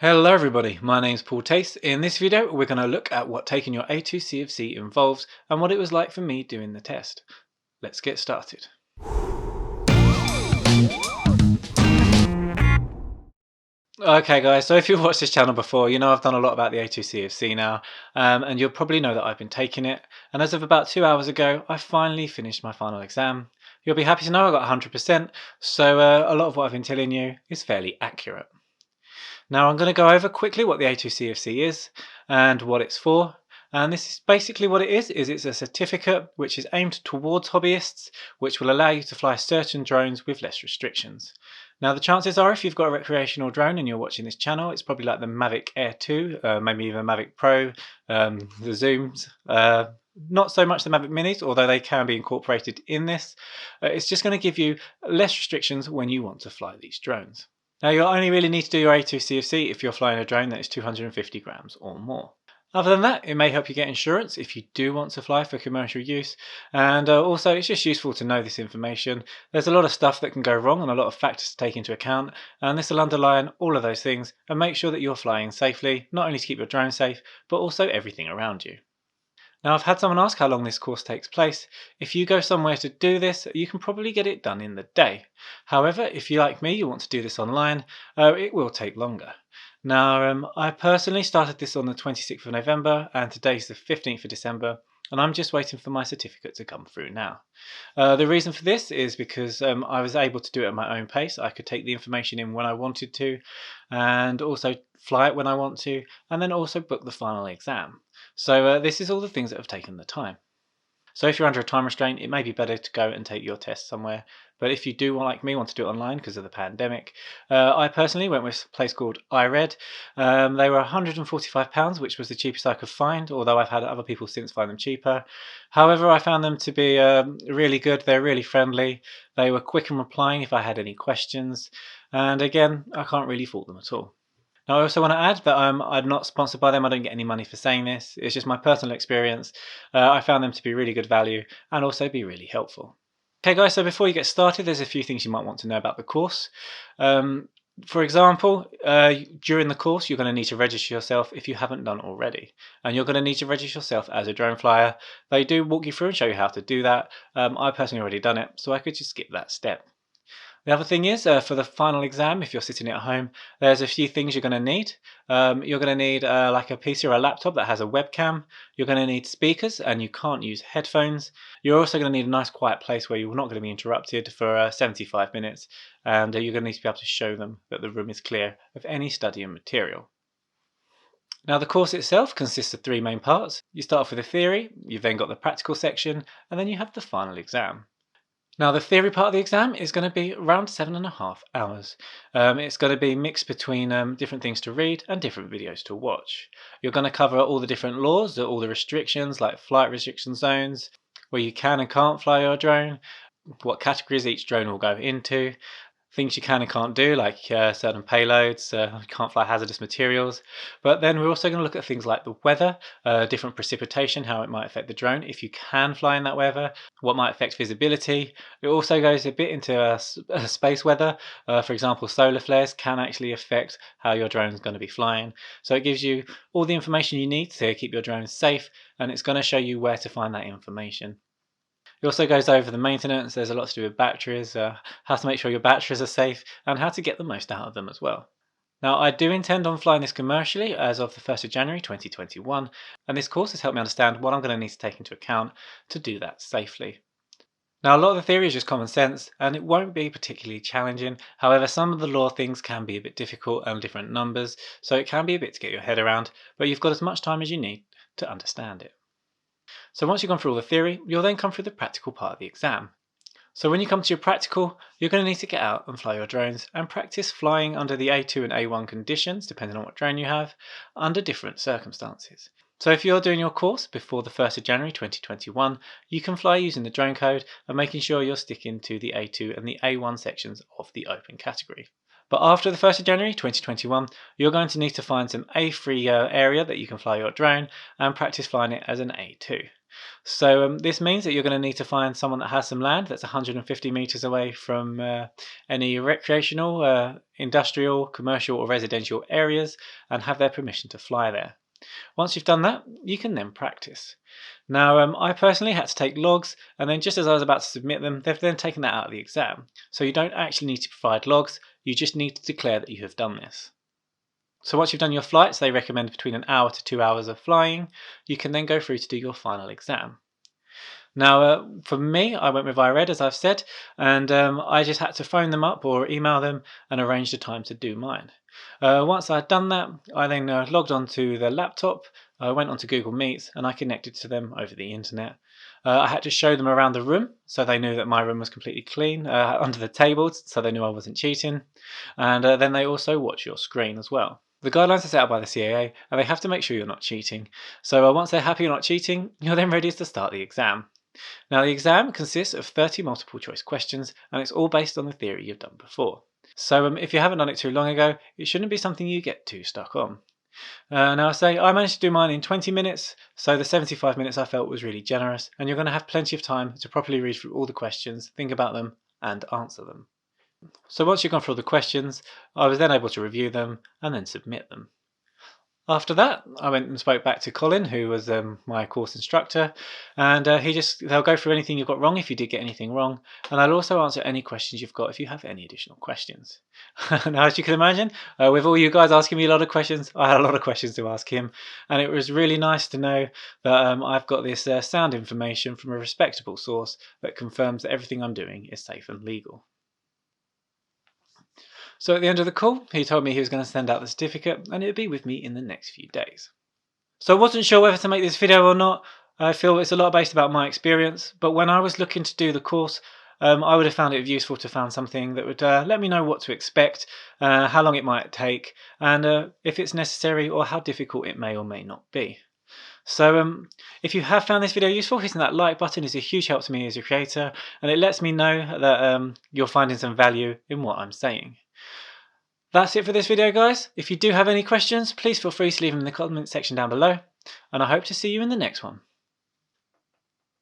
Hello everybody, my name's Paul Tace. In this video we're going to look at what taking your A2 CofC involves and what it was like for me doing the test. Let's get started. Okay guys, so if you've watched this channel before, you know I've done a lot about the A2 CofC now, and you'll probably know that I've been taking it, and as of about 2 hours ago I finally finished my final exam. You'll be happy to know I got 100%, so a lot of what I've been telling you is fairly accurate. Now I'm going to go over quickly what the A2 CofC is and what it's for. And this is basically what it is it's a certificate which is aimed towards hobbyists, which will allow you to fly certain drones with less restrictions. Now the chances are if you've got a recreational drone and you're watching this channel, it's probably like the Mavic Air 2, maybe even Mavic Pro, the Zooms, not so much the Mavic Minis, although they can be incorporated in this. It's just going to give you less restrictions when you want to fly these drones. Now you'll only really need to do your A2 CofC if you're flying a drone that is 250 grams or more. Other than that, it may help you get insurance if you do want to fly for commercial use, and also it's just useful to know this information. There's a lot of stuff that can go wrong and a lot of factors to take into account, and this will underline all of those things and make sure that you're flying safely, not only to keep your drone safe, but also everything around you. Now I've had someone ask how long this course takes place. If you go somewhere to do this, you can probably get it done in the day. However, if you like me, you want to do this online, it will take longer. Now I personally started this on the 26th of November and today's the 15th of December, and I'm just waiting for my certificate to come through now. The reason for this is because I was able to do it at my own pace. I could take the information in when I wanted to and also fly it when I want to, and then also book the final exam. So this is all the things that have taken the time. So if you're under a time restraint, it may be better to go and take your test somewhere. But if you do, like me, want to do it online because of the pandemic, I personally went with a place called iRed. They were £145, which was the cheapest I could find, although I've had other people since find them cheaper. However, I found them to be really good. They're really friendly. They were quick in replying if I had any questions. And again, I can't really fault them at all. Now, I also want to add that I'm not sponsored by them. I don't get any money for saying this. It's just my personal experience. I found them to be really good value and also be really helpful. Okay, guys, so before you get started, there's a few things you might want to know about the course. For example, during the course, you're going to need to register yourself if you haven't done already. And you're going to need to register yourself as a drone flyer. They do walk you through and show you how to do that. I personally already done it, so I could just skip that step. The other thing is, for the final exam, if you're sitting at home, there's a few things you're going to need. You're going to need like a PC or a laptop that has a webcam. You're going to need speakers, and you can't use headphones. You're also going to need a nice quiet place where you're not going to be interrupted for 75 minutes, and you're going to need to be able to show them that the room is clear of any study and material. Now the course itself consists of 3 main parts. You start off with the theory, you've then got the practical section, and then you have the final exam. Now the theory part of the exam is going to be around 7.5 hours. It's going to be mixed between different things to read and different videos to watch. You're going to cover all the different laws, all the restrictions like flight restriction zones, where you can and can't fly your drone, what categories each drone will go into, things you can and can't do like certain payloads, you can't fly hazardous materials. But then we're also going to look at things like the weather, different precipitation, how it might affect the drone if you can fly in that weather, what might affect visibility. It also goes a bit into space weather. For example, solar flares can actually affect how your drone is going to be flying. So it gives you all the information you need to keep your drone safe, and it's going to show you where to find that information. It also goes over the maintenance. There's a lot to do with batteries, how to make sure your batteries are safe, and how to get the most out of them as well. Now, I do intend on flying this commercially as of the 1st of January 2021, and this course has helped me understand what I'm going to need to take into account to do that safely. Now, a lot of the theory is just common sense, and it won't be particularly challenging. However, some of the law things can be a bit difficult and different numbers, so it can be a bit to get your head around, but you've got as much time as you need to understand it. So once you've gone through all the theory, you'll then come through the practical part of the exam. So when you come to your practical, you're going to need to get out and fly your drones and practice flying under the A2 and A1 conditions, depending on what drone you have, under different circumstances. So if you're doing your course before the 1st of January 2021, you can fly using the drone code and making sure you're sticking to the A2 and the A1 sections of the open category. But after the 1st of January 2021, you're going to need to find some A3 area that you can fly your drone and practice flying it as an A2. So this means that you're going to need to find someone that has some land that's 150 meters away from any recreational, industrial, commercial or residential areas and have their permission to fly there. Once you've done that, you can then practice. Now, I personally had to take logs, and then just as I was about to submit them, they've then taken that out of the exam. So you don't actually need to provide logs, you just need to declare that you have done this. So once you've done your flights, they recommend between an hour to 2 hours of flying, you can then go through to do your final exam. Now, for me, I went with iRed, as I've said, and I just had to phone them up or email them and arrange the time to do mine. Once I'd done that, I then logged onto the laptop, I went onto Google Meets, and I connected to them over the internet. I had to show them around the room, so they knew that my room was completely clean, under the tables, so they knew I wasn't cheating, and then they also watch your screen as well. The guidelines are set out by the CAA, and they have to make sure you're not cheating. So once they're happy you're not cheating, you're then ready to start the exam. Now, the exam consists of 30 multiple choice questions, and it's all based on the theory you've done before. So if you haven't done it too long ago, it shouldn't be something you get too stuck on. Now, I managed to do mine in 20 minutes, so the 75 minutes I felt was really generous, and you're going to have plenty of time to properly read through all the questions, think about them, and answer them. So once you've gone through all the questions, I was then able to review them and then submit them. After that, I went and spoke back to Colin, who was my course instructor, and they'll go through anything you've got wrong if you did get anything wrong, and I'll also answer any questions you've got if you have any additional questions. Now, as you can imagine, with all you guys asking me a lot of questions, I had a lot of questions to ask him, and it was really nice to know that I've got this sound information from a respectable source that confirms that everything I'm doing is safe and legal. So at the end of the call, he told me he was going to send out the certificate and it would be with me in the next few days. So I wasn't sure whether to make this video or not. I feel it's a lot based about my experience, but when I was looking to do the course, I would have found it useful to find something that would let me know what to expect, how long it might take, and if it's necessary or how difficult it may or may not be. So if you have found this video useful, hitting that like button is a huge help to me as a creator, and it lets me know that you're finding some value in what I'm saying. That's it for this video, guys. If you do have any questions, please feel free to leave them in the comment section down below, and I hope to see you in the next one.